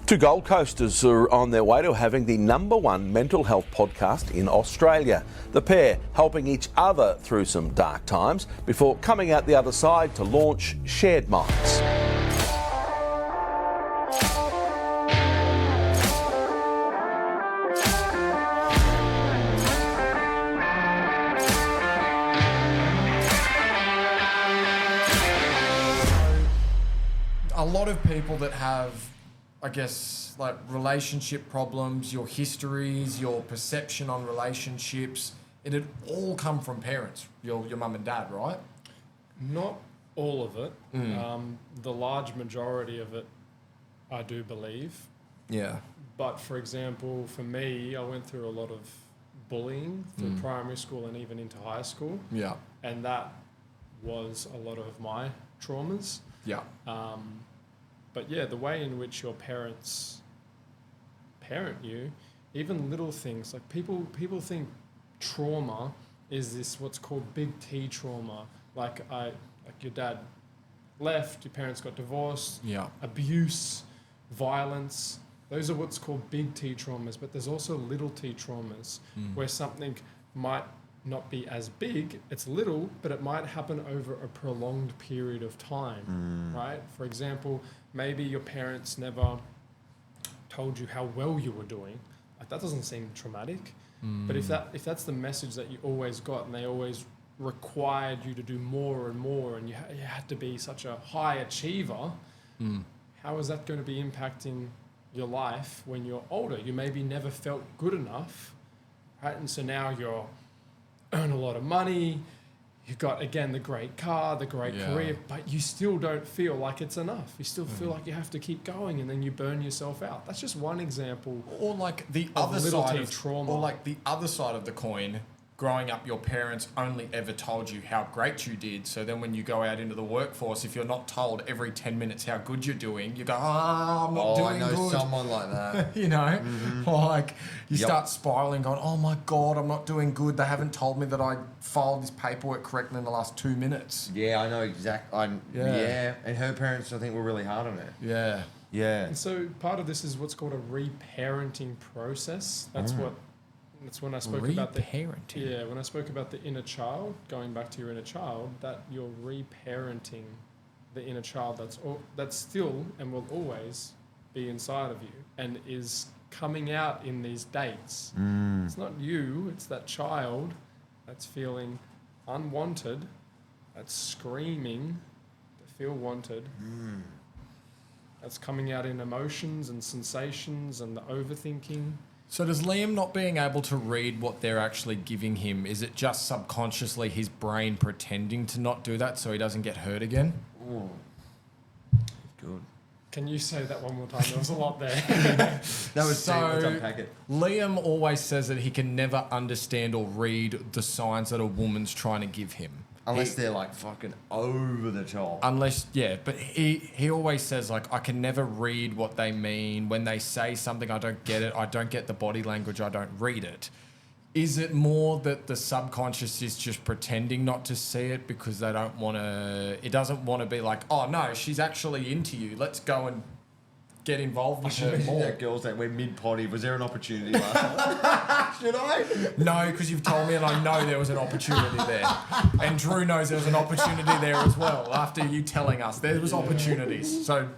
Two Gold Coasters are on their way to having the #1 mental health podcast in Australia. The pair helping each other through some dark times before coming out the other side to launch Shared Minds. A lot of people that have, I guess, like relationship problems, your histories, your perception on relationships, it'd all come from parents, your mum and dad, right? Not all of it. The large majority of it, I do believe. Yeah. But for example, for me, I went through a lot of bullying through primary school and even into high school. Yeah. And that was a lot of my traumas. Yeah. But yeah, the way in which your parents parent you, even little things, like people think trauma is this what's called big T trauma. Like your dad left, your parents got divorced, abuse, violence. Those are what's called big T traumas, but there's also little T traumas where something might not be as big, it's little, but it might happen over a prolonged period of time, right? For example, maybe your parents never told you how well you were doing. Like that doesn't seem traumatic, but if that's the message that you always got and they always required you to do more and more and you had to be such a high achiever, how is that going to be impacting your life when you're older? You maybe never felt good enough, right? And so now you're earn a lot of money, you've got, again, the great car, the great career, but you still don't feel like it's enough. You still feel like you have to keep going and then you burn yourself out. That's just one example. Or like the other side of trauma. Or like the other side of the coin, growing up, your parents only ever told you how great you did. So then when you go out into the workforce, if you're not told every 10 minutes how good you're doing, you go, I'm not doing good. I know someone like that. You know, like you start spiraling going, oh my God, I'm not doing good. They haven't told me that I filed this paperwork correctly in the last 2 minutes. Yeah, I know exactly. And her parents, I think, were really hard on her. Yeah. Yeah. And so part of this is what's called a reparenting process. That's when I spoke about when I spoke about the inner child, going back to your inner child, that you're reparenting the inner child that's still and will always be inside of you and is coming out in these dates. It's not you, it's that child that's feeling unwanted, that's screaming to feel wanted. That's coming out in emotions and sensations and the overthinking. So does Liam not being able to read what they're actually giving him, is it just subconsciously his brain pretending to not do that so he doesn't get hurt again? Oh, good. Can you say that one more time? There was a lot there. That was deep. Let's unpack it. Liam always says that he can never understand or read the signs that a woman's trying to give him. Unless they're like fucking over the top. But he always says like, I can never read what they mean. When they say something, I don't get it. I don't get the body language. I don't read it. Is it more that the subconscious is just pretending not to see it because they don't want to, it doesn't want to be like, oh no, she's actually into you. Let's go and get involved with her more. That girl's like, we're mid-potty. Was there an opportunity last night? Should I? No, because you've told me and I know there was an opportunity there. And Drew knows there was an opportunity there as well after you telling us there was opportunities. So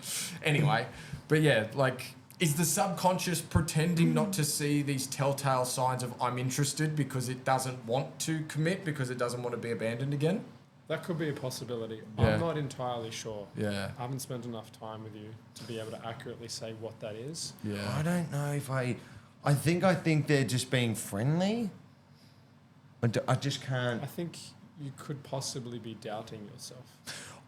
anyway, but yeah, like, is the subconscious pretending not to see these telltale signs of I'm interested because it doesn't want to commit, because it doesn't want to be abandoned again? That could be a possibility. Yeah. I'm not entirely sure. Yeah. I haven't spent enough time with you to be able to accurately say what that is. Yeah. I don't know if I think they're just being friendly. I just can't. I think you could possibly be doubting yourself.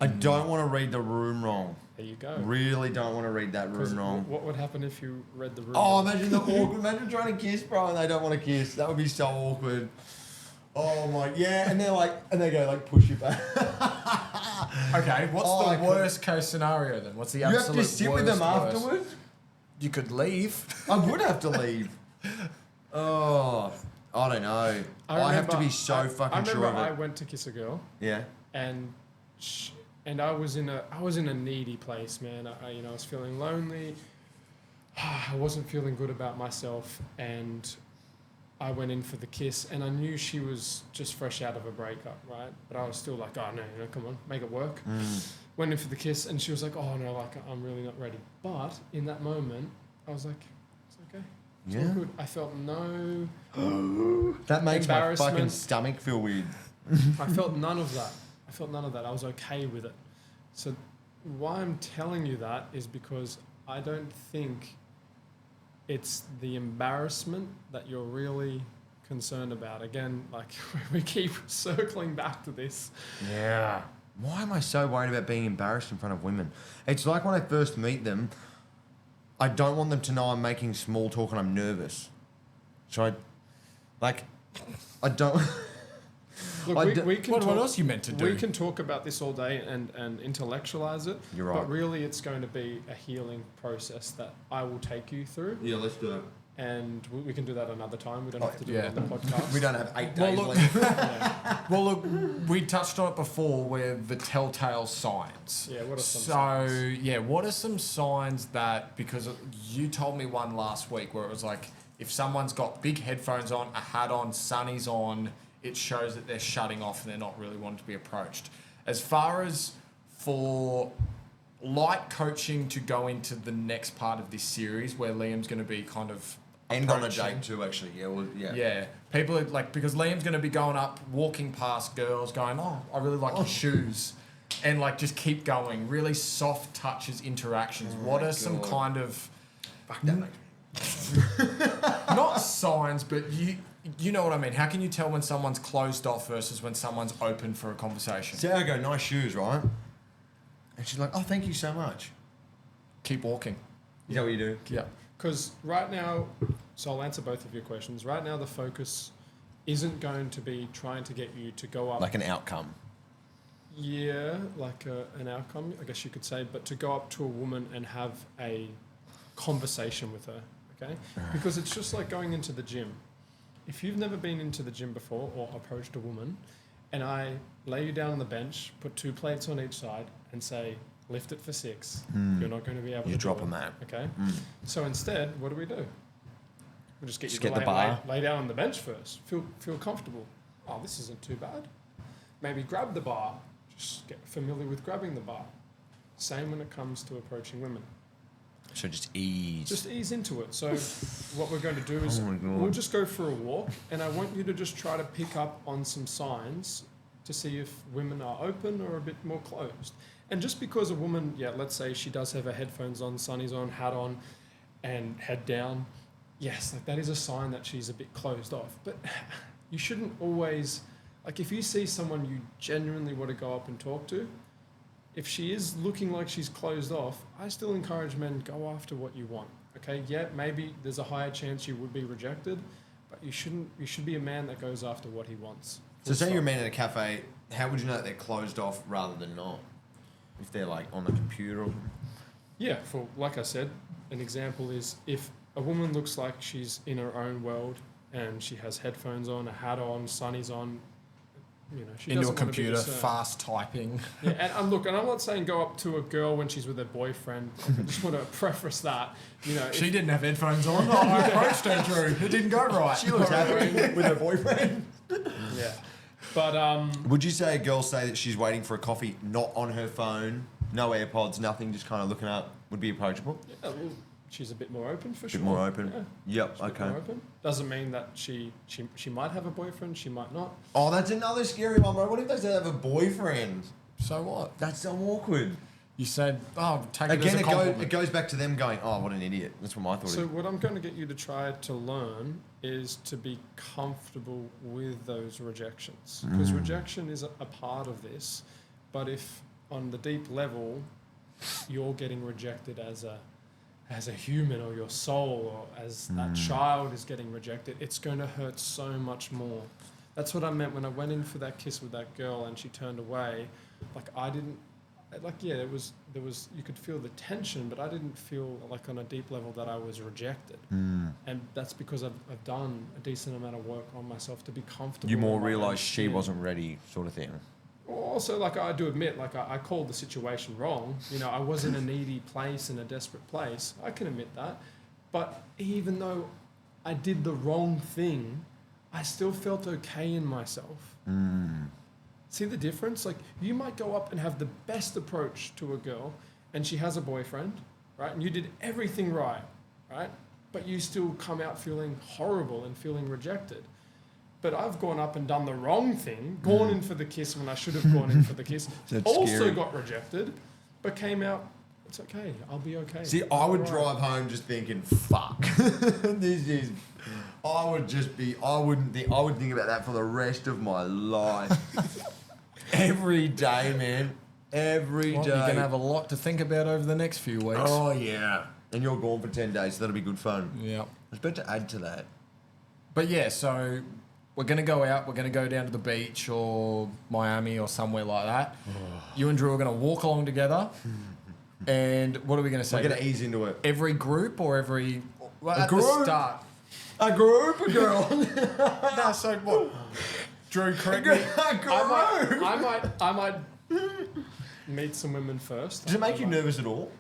I don't want to read the room wrong. There you go. Really don't want to read that room wrong. What would happen if you read the room Oh, wrong? imagine the awkward. Imagine trying to kiss, bro, and they don't want to kiss. That would be so awkward. Oh my, yeah, and they're like, and they go like push you back. Okay, what's the worst case scenario then? What's the absolute worst? You have to sit with them afterwards? You could leave. I would have to leave. Oh, I don't know. I have to be so fucking sure of it. I went to kiss a girl. Yeah. And I was in a needy place, man. I was feeling lonely. I wasn't feeling good about myself, and I went in for the kiss, and I knew she was just fresh out of a breakup, right? But I was still like, oh no, come on, make it work. Went in for the kiss, and she was like, oh no, like I'm really not ready. But in that moment, I was like, it's okay. It's all good. I felt no That makes my embarrassment. fucking stomach feel weird. I felt none of that. I was okay with it. So why I'm telling you that is because I don't think it's the embarrassment that you're really concerned about. Again, like we keep circling back to this. Yeah. Why am I so worried about being embarrassed in front of women? It's like when I first meet them, I don't want them to know I'm making small talk and I'm nervous. So I don't... Look, we can What talk, else you meant to do? We can talk about this all day and intellectualize it. You're right. But really, it's going to be a healing process that I will take you through. Yeah, let's do it. And we can do that another time. We don't have to do it on the podcast. We don't have 8 Well, days look- left. Yeah. Well, look, we touched on it before with the telltale signs. Yeah, what are some So, signs? yeah, what are some signs that, because you told me one last week where it was like, if someone's got big headphones on, a hat on, sunnies on, it shows that they're shutting off and they're not really wanting to be approached. As far as for light coaching to go into the next part of this series where Liam's going to be kind of And on a approaching- date too, actually. Yeah, well, yeah. Yeah, people are like, because Liam's going to be going up, walking past girls, going, oh, I really like your shoes. And like, just keep going. Really soft touches, interactions. What my are some God. kind of, Fuck, that makes me... not signs, but you know what I mean? How can you tell when someone's closed off versus when someone's open for a conversation? So I go, nice shoes, right? And she's like, oh, thank you so much. Keep walking. Is that what you do? Yeah. Because right now, so I'll answer both of your questions. Right now, the focus isn't going to be trying to get you to go up. Like an outcome. Yeah, like an outcome, I guess you could say, but to go up to a woman and have a conversation with her, okay? Because it's just like going into the gym. If you've never been into the gym before or approached a woman, and I lay you down on the bench, put 2 plates on each side, and say, lift it for 6, you're not going to be able to drop do a it, mat. okay? So instead, what do? We just get Just you get to the bar. lay down on the bench first. Feel comfortable. Oh, this isn't too bad. Maybe grab the bar. Just get familiar with grabbing the bar. Same when it comes to approaching women. So just ease. Just ease into it. So what we're going to do is Oh my God. we'll just go for a walk, and I want you to just try to pick up on some signs to see if women are open or a bit more closed. And just because a woman, yeah, let's say she does have her headphones on, sunnies on, hat on, and head down, yes, like that is a sign that she's a bit closed off. But you shouldn't always, like if you see someone you genuinely want to go up and talk to, if she is looking like she's closed off, I still encourage men, go after what you want. Okay, yeah, maybe there's a higher chance you would be rejected, but you should be a man that goes after what he wants. So say you're a man at a cafe, how would you know that they're closed off rather than not? If they're like on the computer or something? Yeah, for like I said, an example is if a woman looks like she's in her own world and she has headphones on, a hat on, sunnies on, you know, she Into a doesn't want to be computer, discerned. fast typing. Yeah, and look, and I'm not saying go up to a girl when she's with her boyfriend. I just want to preface that. You know, She didn't have headphones on. Oh, I approached her, Drew. It didn't go right. She looks happy with her boyfriend. yeah, but Would you say a girl say that she's waiting for a coffee, not on her phone, no AirPods, nothing, just kind of looking up, would be approachable? yeah, well, she's a bit more open for A sure. bit more open? Yeah, Yep, she's a bit okay. more open. Doesn't mean that she might have a boyfriend, she might not. Oh, that's another scary one, bro. What if they say they have a boyfriend? So what? That's so awkward. You said, oh, take it as Again, a compliment. it goes back to them going, oh, what an idiot. That's what my thought So is. what I'm going to get you to try to learn is to be comfortable with those rejections, because rejection is a part of this. But if on the deep level you're getting rejected as a human, or your soul, or as that child is getting rejected, it's going to hurt so much more. That's what I meant when I went in for that kiss with that girl and she turned away. Like I didn't, like yeah, there was you could feel the tension, but I didn't feel like on a deep level that I was rejected. And that's because I've done a decent amount of work on myself to be comfortable. You more in my own realise she skin. wasn't ready, sort of thing. Also, like I do admit, like I called the situation wrong. You know, I was in a needy place, in a desperate place. I can admit that. But even though I did the wrong thing, I still felt okay in myself. See the difference? Like, you might go up and have the best approach to a girl and she has a boyfriend, right? And you did everything right? But you still come out feeling horrible and feeling rejected. But I've gone up and done the wrong thing, gone in for the kiss when I should have gone in for the kiss, also scary. got rejected, but came out, it's okay, I'll be okay. See, I would Alright. drive home just thinking, fuck. This is... I would think about that for the rest of my life. Every day, man. Every Well, day. you're going to have a lot to think about over the next few weeks. Oh, yeah. And you're gone for 10 days, so that'll be good fun. Yeah. I was about to add to that. But yeah, so we're going to go out. We're going to go down to the beach or Miami or somewhere like that. You and Drew are going to walk along together. And what are we going to say? We're going to ease into it. Every group or every... Well, at group? the start. A group of girls. No, so what? Drew, correct me. I might meet some women first. Does it make you nervous at all?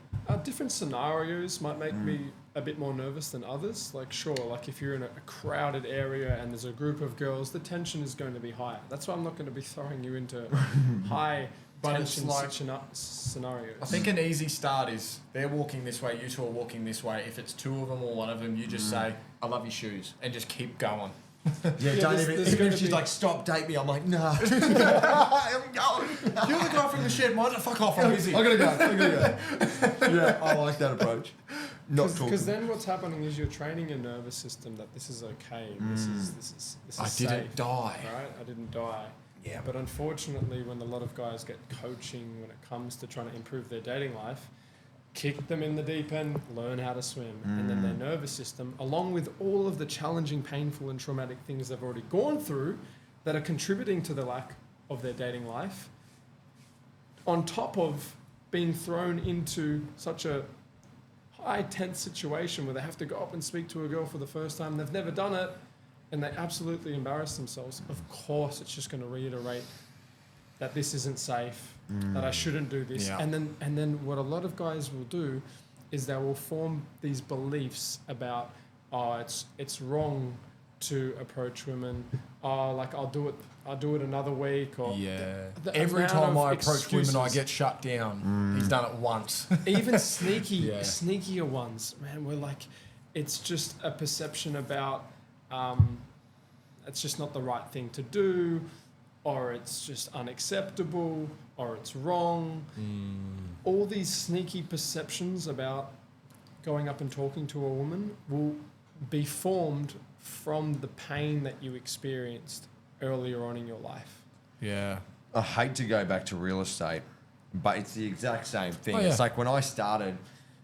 Different scenarios might make me a bit more nervous than others. Like, sure, like if you're in a crowded area and there's a group of girls, the tension is going to be higher. That's why I'm not going to be throwing you into high But it's tension like- scenarios. I think an easy start is they're walking this way, you two are walking this way. If it's two of them or one of them, you just say, I love your shoes, and just keep going. Yeah, don't don't even- even... there's Even gonna if she's be- like, stop, date me, I'm like, nah. I'm going. You're the guy from the shed, mind? Fuck off, I'm busy. I'm going to go. Yeah, I like that approach. Not talking. Because then what's happening is you're training your nervous system that this is okay. This is I safe, didn't die. Right? I didn't die. Yeah. But unfortunately, when a lot of guys get coaching when it comes to trying to improve their dating life, kick them in the deep end, learn how to swim. And then their nervous system, along with all of the challenging, painful and traumatic things they've already gone through that are contributing to the lack of their dating life, on top of being thrown into such a high tense situation where they have to go up and speak to a girl for the first time, they've never done it, and they absolutely embarrass themselves, of course it's just going to reiterate that this isn't safe, that I shouldn't do this. Yeah. And then what a lot of guys will do is they will form these beliefs about, oh, it's wrong to approach women. Oh, like I'll do it another week. Or the Every amount time of I approach women, I excuses. get shut down. He's done it once. Even sneaky, Yeah. sneakier ones, man. We're like, it's just a perception about, it's just not the right thing to do, or it's just unacceptable, or it's wrong. All these sneaky perceptions about going up and talking to a woman will be formed from the pain that you experienced earlier on in your life. Yeah. I hate to go back to real estate, but it's the exact same thing. Oh, yeah. It's like when I started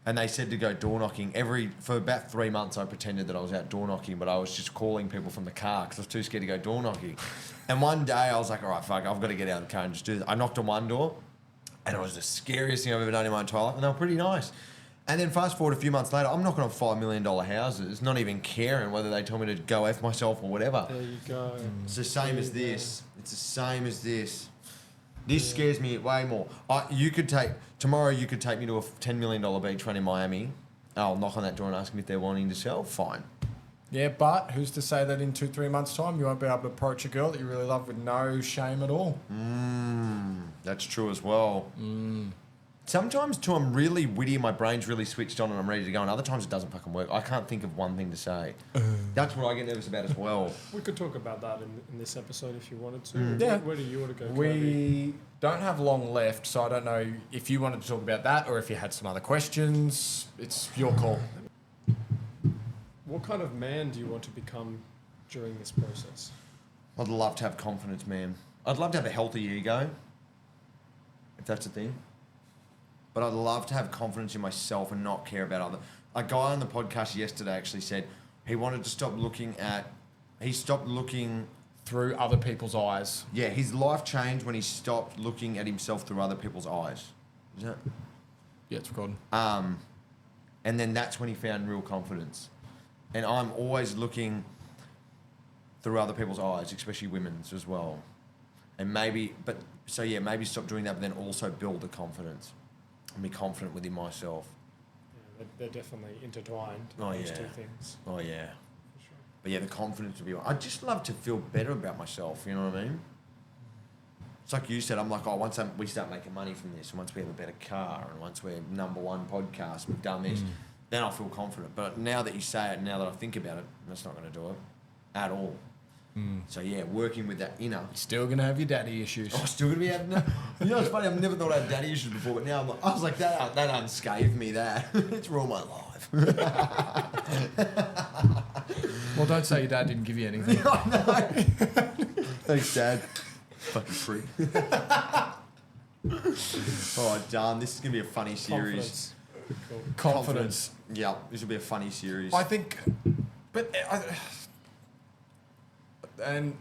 and they said to go door knocking, for about 3 months I pretended that I was out door knocking, but I was just calling people from the car because I was too scared to go door knocking. And one day I was like, all right, fuck, I've got to get out of the car and just do this. I knocked on one door and it was the scariest thing I've ever done in my entire life, and they were pretty nice. And then fast forward a few months later, I'm knocking on $5 million houses, not even caring whether they tell me to go F myself or whatever. There you go. It's the same There as you go. this. It's the same as this. This scares me way more. Tomorrow you could take me to a $10 million beach run in Miami. I'll knock on that door and ask them if they're wanting to sell. Fine. Yeah, but who's to say that in 2-3 months' time you won't be able to approach a girl that you really love with no shame at all? That's true as well. Sometimes too, I'm really witty and my brain's really switched on and I'm ready to go, and other times it doesn't fucking work. I can't think of one thing to say. That's what I get nervous about as well. We could talk about that in this episode if you wanted to. Yeah. Where do you want to go, Kobe? We don't have long left, so I don't know if you wanted to talk about that or if you had some other questions. It's your call. What kind of man do you want to become during this process? I'd love to have confidence, man. I'd love to have a healthy ego, if that's a thing. But I'd love to have confidence in myself and not care about other. A guy on the podcast yesterday actually said he wanted to stop looking at. He stopped looking. Through other people's eyes. Yeah, his life changed when he stopped looking at himself through other people's eyes. Is that? Yeah, it's recording. And then that's when he found real confidence. And I'm always looking through other people's eyes, especially women's as well. And maybe stop doing that, but then also build the confidence and be confident within myself. they're definitely intertwined. Oh, those yeah. two things. Oh yeah. For sure. But yeah, the confidence to be. I just love to feel better about myself. You know what I mean? It's like you said. I'm like, oh, once we start making money from this, and once we have a better car, and once we're #1 podcast, we've done this, then I'll feel confident. But now that you say it, now that I think about it, that's not going to do it at all. So yeah, working with that inner. Still gonna have your daddy issues. Oh, still gonna be having that. You know, it's funny. I've never thought I had daddy issues before, but now I was like, that unscathed me. That it's all my life. Well, don't say your dad didn't give you anything. I know. Thanks, Dad. Fucking freak. Oh, darn. This is going to be a funny series. Confidence. Yeah, this will be a funny series. I think, and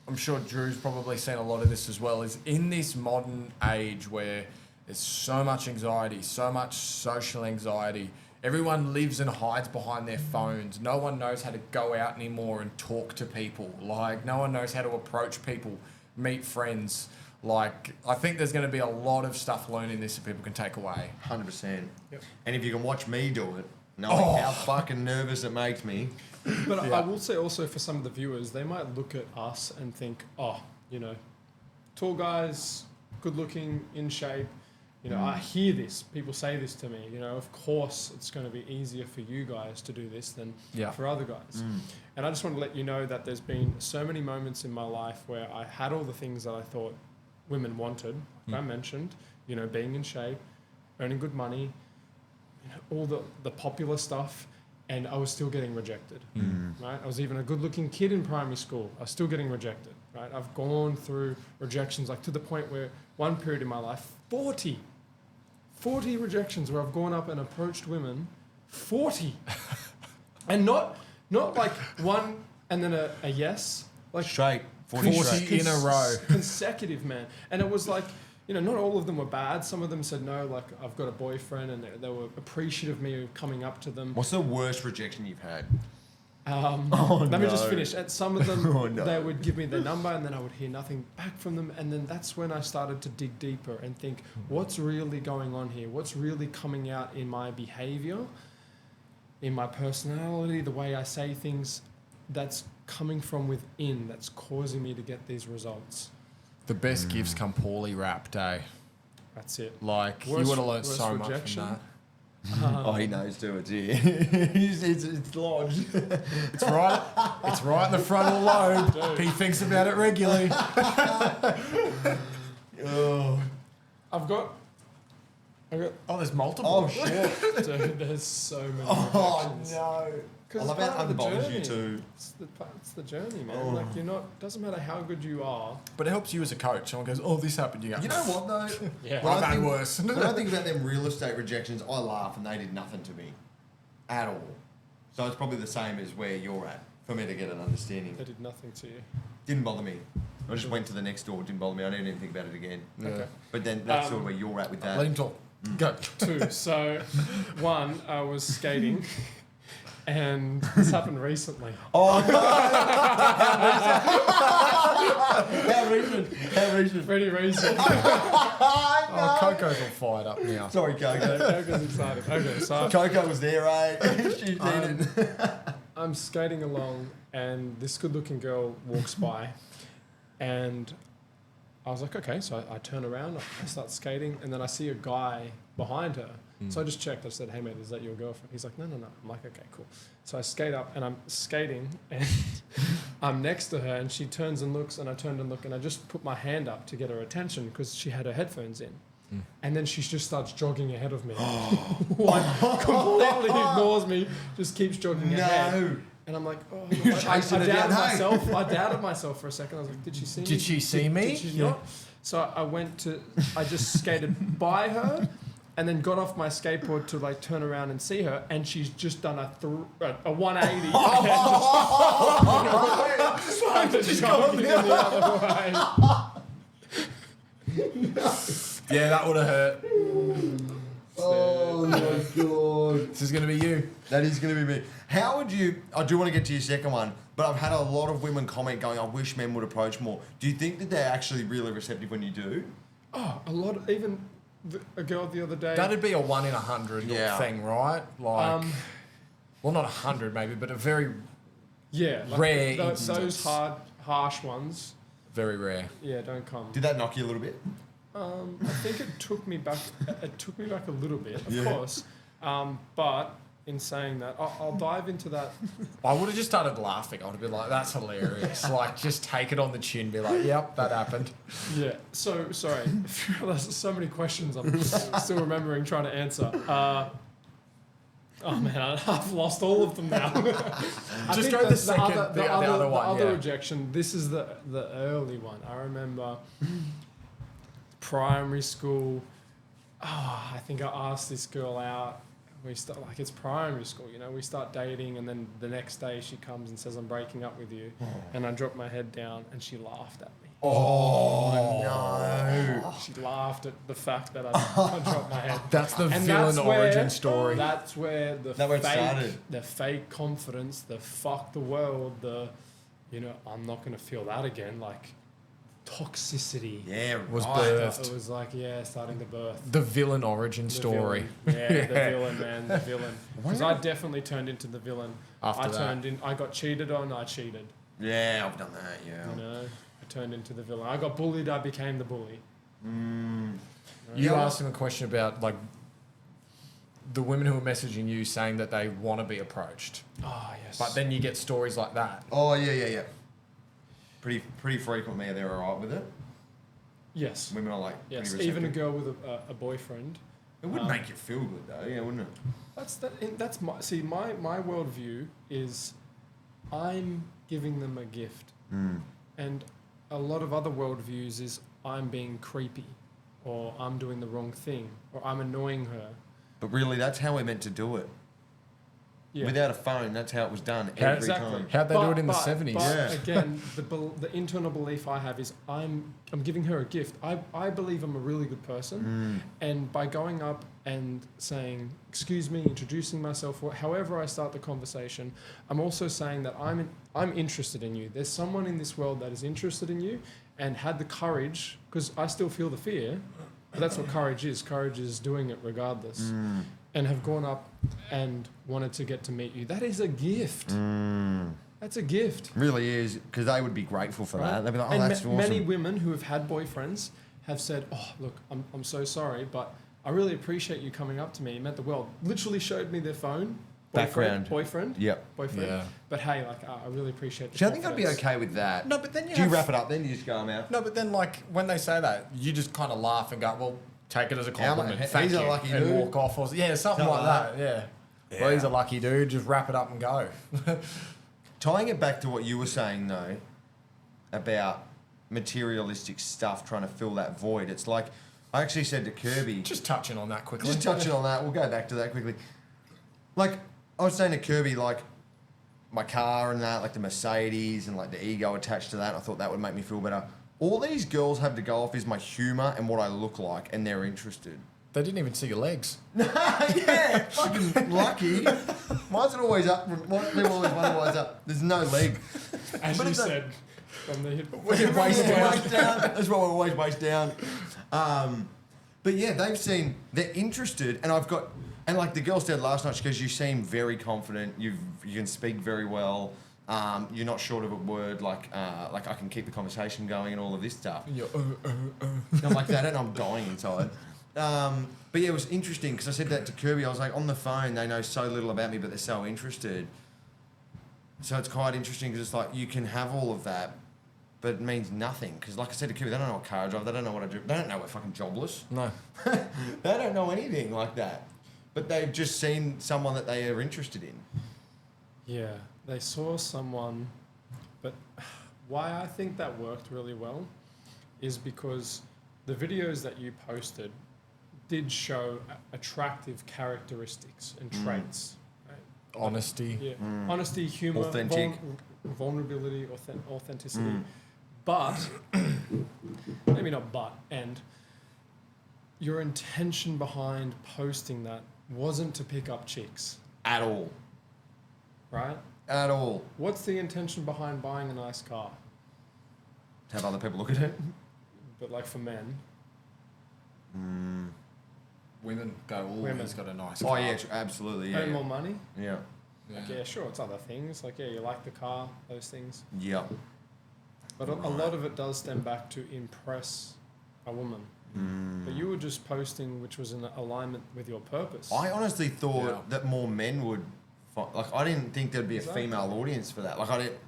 I'm sure Drew's probably seen a lot of this as well, is in this modern age where there's so much anxiety, so much social anxiety. Everyone lives and hides behind their phones. No one knows how to go out anymore and talk to people. Like, no one knows how to approach people, meet friends. Like, I think there's going to be a lot of stuff learned in this that people can take away. 100%. Yep. And if you can watch me do it, knowing how fucking nervous it makes me. But I will say also for some of the viewers, they might look at us and think, oh, you know, tall guys, good looking, in shape. You know, I hear this. People say this to me. You know, of course, it's going to be easier for you guys to do this than for other guys. And I just want to let you know that there's been so many moments in my life where I had all the things that I thought women wanted. Like I mentioned, you know, being in shape, earning good money, you know, all the popular stuff. And I was still getting rejected, right? I was even a good-looking kid in primary school. I was still getting rejected, right? I've gone through rejections, like to the point where one period in my life, 40 rejections where I've gone up and approached women, 40. And not like one and then a yes, like Straight. 40 in a row. consecutive, man. And it was like, you know, not all of them were bad. Some of them said no, like I've got a boyfriend, and they were appreciative of me coming up to them. What's the worst rejection you've had? Let me just finish. At some of them, no. they would give me their number, and then I would hear nothing back from them. And then that's when I started to dig deeper and think, what's really going on here? What's really coming out in my behavior, in my personality, the way I say things, that's coming from within, that's causing me to get these results. The best gifts come poorly wrapped, eh? That's it. Like, you Worst- would have learned worst so much rejection? from that. Oh, he knows too. It's here. it's lodged. It's right in the frontal lobe. He thinks about it regularly. I've got Oh, there's multiple. Oh shit! dude, there's so many Oh rejections. no! 'Cause I love it's how part of the unbothered you journey. too. It's the journey, man. Like, you're not, doesn't matter how good you are. But it helps you as a coach. Someone goes, oh, this happened. You go, You know what though? Yeah. When I've I had think- worse. When I think about them real estate rejections, I laugh and they did nothing to me, at all. So it's probably the same as where you're at for me to get an understanding. They did nothing to you. Didn't bother me. I just went to the next door. Didn't bother me. I didn't even think about it again. Okay. But then that's sort of where you're at with that. Let him talk. Go. 2. So, 1, I was skating, and this happened recently. Oh no! How recent? How recent? Pretty recent. Oh, Coco's all fired up now. Sorry, Coco. Coco's excited. Okay, so Coco was there, eh? She's seen it. I'm skating along, and this good-looking girl walks by, and I was like, okay. So I turn around, I start skating, and then I see a guy behind her. So I just checked. I said, hey, mate, is that your girlfriend? He's like, no. I'm like, okay, cool. So I skate up, and I'm skating, and I'm next to her, and she turns and looks, and I turned and look, and I just put my hand up to get her attention because she had her headphones in. And then she just starts jogging ahead of me. Completely ignores me, just keeps jogging ahead. And I'm like, oh, You're I chasing her doubted down, hey? myself. I doubted myself for a second. I was like, did she see me? Did she see me? Did she not? So I just skated by her and then got off my skateboard to like turn around and see her. And she's just done a 180. and just jogging in the other way. Yeah, that would have hurt. Oh my god. This is going to be you. That is going to be me. How would you... I do want to get to your second one, but I've had a lot of women comment going, I wish men would approach more. Do you think that they're actually really receptive when you do? Oh, a lot of, even a girl the other day. That'd be a 1 in 100 Yeah. thing, right? Like, well, not 100 maybe, but a very, yeah, like rare those instance. harsh ones. very rare. Yeah, don't come. Did that knock you a little bit? I think it took me back. It took me back a little bit, of Yeah. course. But in saying that, I'll dive into that. I would have just started laughing. I would have been like, that's hilarious. Like, just take it on the chin, be like, yep, that happened. Yeah. So sorry. There's so many questions I'm still remembering trying to answer. Oh man, I've lost all of them now. I Just think go the second, the other one, The other yeah. rejection. This is the early one. I remember primary school. Oh, I think I asked this girl out. We start like it's primary school, you know. We start dating, and then the next day she comes and says, "I'm breaking up with you," and I drop my head down, and she laughed at me. Oh, no. She laughed at the fact that I dropped my head. That's the And villain that's where- origin story. That's where the That where it fake, started. the fake confidence, the fuck the world, I'm not gonna feel that again. Like toxicity. Yeah, Was right. birthed. It was like starting to birth. The villain origin The story. villain. Yeah, the villain, man, the villain. Because I definitely turned into the villain. After that. I got cheated on. I cheated. Yeah, I've done that, yeah. You know, I turned into the villain. I got bullied. I became the bully. You asked him a question about, like, the women who are messaging you saying that they want to be approached. Oh yes. But then you get stories like that. Oh, yeah. Pretty frequently they're all right with it. yes. Women are like, Yes. pretty Even a receptive. girl with a boyfriend. It would make you feel good though, yeah, wouldn't it? That's my worldview is I'm giving them a gift, and a lot of other worldviews is I'm being creepy, or I'm doing the wrong thing, or I'm annoying her. But really, that's how we're meant to do it. Yeah. Without a phone, that's how it was done Yeah, every exactly. time. How'd they do it in the 70s? But Yeah. again, the internal belief I have is I'm giving her a gift. I believe I'm a really good person, and by going up and saying excuse me, introducing myself, or however I start the conversation, I'm also saying that I'm interested in you. There's someone in this world that is interested in you and had the courage, because I still feel the fear, but that's what courage is. Courage is doing it regardless. And have gone up and wanted to get to meet you. That is a gift. That's a gift. Really is, because they would be grateful for Right? that. They'd be like, oh, And that's awesome. many women who have had boyfriends have said, oh, look, I'm so sorry, but I really appreciate you coming up to me. It meant the world. Literally showed me their phone. Background. Boyfriend. Yep. Boyfriend. Yeah. But hey, like, I really appreciate the See, I think I'd be confidence. okay with that. No, but then you Do you have- wrap it up then? You just go, I'm out. No, but then, like, when they say that, you just kind of laugh and go, well, take it as a compliment. he's Thank a you. lucky and dude. walk off. Or, yeah, something like that. Yeah. Well, he's a lucky dude. Just wrap it up and go. Tying it back to what you were saying, though, about materialistic stuff trying to fill that void, it's like, I actually said to Kirby, Just touching on that quickly. just touching on that, we'll go back to that quickly. Like, I was saying to Kirby, like, my car and that, like the Mercedes and like the ego attached to that, and I thought that would make me feel better. All these girls have to go off is my humour and what I look like, and they're interested. They didn't even see your legs. Yeah, fucking lucky. Mine's not always up. People always wonder why it's up. There's no leg. As But you it's a- said, from the hip. Waist down. Waist down. That's why we're always waist down. But yeah, they're interested, and I've got, and like the girl said last night, she goes, you seem very confident, you can speak very well, you're not short of a word, like I can keep the conversation going and all of this stuff. And you're, And I'm like that, and I'm dying inside. But yeah, it was interesting because I said that to Kirby. I was like, on the phone, they know so little about me, but they're so interested. So it's quite interesting because it's like you can have all of that, but it means nothing. Because like I said to Kirby, they don't know what car I drive. They don't know what I do. They don't know we're fucking jobless. No. They don't know anything like that. But they've just seen someone that they are interested in. Yeah, they saw someone, but why I think that worked really well is because the videos that you posted did show attractive characteristics and traits. Right? Honesty. Yeah, honesty, humor, Authentic. vulnerability, authenticity. But maybe not but, and your intention behind posting that wasn't to pick up chicks, At all. right? At all. What's the intention behind buying a nice car? To have other people look at it. But like for men, women go, oh, Women. he's got a nice Oh car. yeah, absolutely. Yeah. Earn more money. Yeah. Like, yeah, sure, it's other things. Like, yeah, you like the car, those things. Yeah. But a lot of it does stem back to impress a woman. But you were just posting, which was in alignment with your purpose. I honestly thought that more men would, like, I didn't think there'd be a female audience for that. Like, I didn't,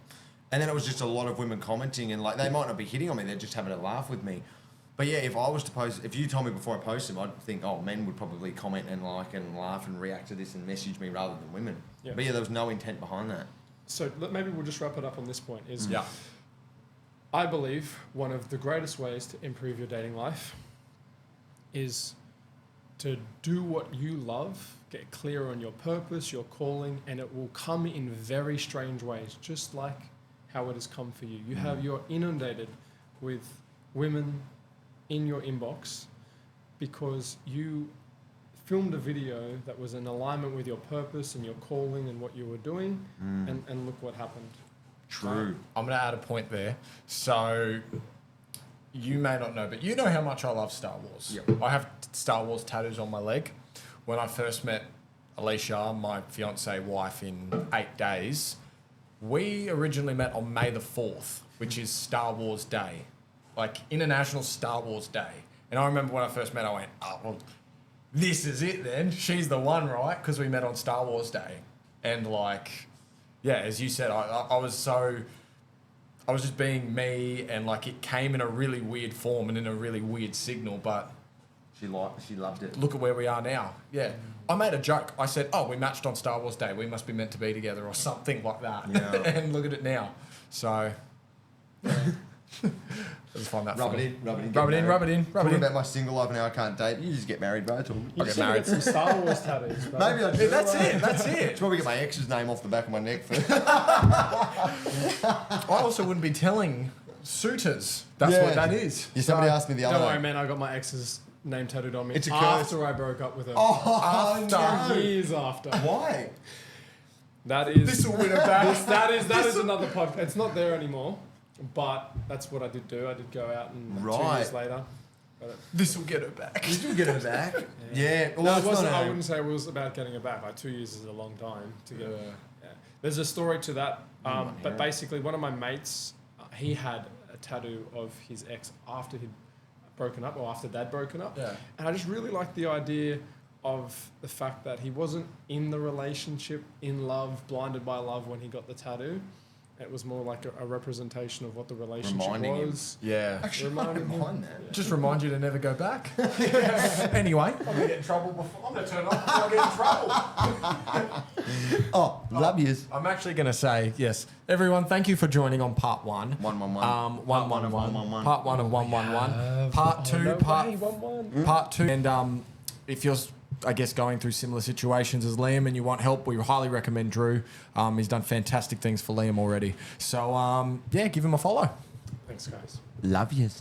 and then it was just a lot of women commenting, and like, they might not be hitting on me, they're just having a laugh with me. But yeah, if I was to post, if you told me before I posted them, I'd think, oh, men would probably comment and like and laugh and react to this and message me rather than women. Yeah. But yeah, there was no intent behind that. So maybe we'll just wrap it up on this point. Yeah. I believe one of the greatest ways to improve your dating life is to do what you love, get clear on your purpose, your calling, and it will come in very strange ways, just like how it has come for you. You're inundated with women in your inbox because you filmed a video that was in alignment with your purpose and your calling and what you were doing, and look what happened. True. I'm going to add a point there. So you may not know, but you know how much I love Star Wars. Yep. I have Star Wars tattoos on my leg. When I first met Alicia, my fiance wife, in 8 days, we originally met on May the 4th, which is Star Wars Day, like International Star Wars Day. And I remember when I first met, I went, oh, well, this is it then. She's the one, right? Because we met on Star Wars Day. And like, yeah, as you said, I was just being me, and like it came in a really weird form and in a really weird signal, but She loved it. look at where we are now. Yeah. I made a joke. I said, oh, we matched on Star Wars Day. We must be meant to be together or something like that. Yeah. And look at it now. So, yeah. I just find that Rub funny. it in, rub it in. Rub it in, rub it in, rub it Talking in. about my single life and how I can't date. You just get married, bro. You get just married. get some Star Wars tattoos, bro. Maybe I Yeah, do. that's it. That's Should it. probably get my ex's name off the back of my neck first. I also wouldn't be telling suitors. That's Yeah. what that is. Yeah, somebody asked me the other Don't worry, day. man. I got my ex's name tattooed on me It's a curse. after I broke up with her. Oh, no. Years after. Why? That is. This will win it back. that is another podcast. It's not there anymore, but that's what I did do. I did go out and 2 Right. years later. This will get it back. Did you get it back? Yeah. Well, No, it it's wasn't. not I a- wouldn't say it was about getting it back. Like 2 years is a long time to get. Yeah. There's a story to that. But basically, one of my mates, he had a tattoo of his ex after he'd broken up, or after they'd broken up. Yeah. And I just really liked the idea of the fact that he wasn't in the relationship, in love, blinded by love when he got the tattoo. It was more like a representation of what the relationship Reminding him. was. Yeah. Actually, I Reminding don't him. mind that. Just remind you to never go back. Anyway, I'm gonna get in trouble before. I'm gonna turn off before I get in trouble. Oh, love yous. I'm actually gonna say yes, everyone. Thank you for joining on part 1. 111. 111. Part 1 of 111. Part 2. Part 2. And if you're, I guess, going through similar situations as Liam and you want help, we highly recommend Drew. He's done fantastic things for Liam already. So yeah, give him a follow. Thanks, guys. Love yous.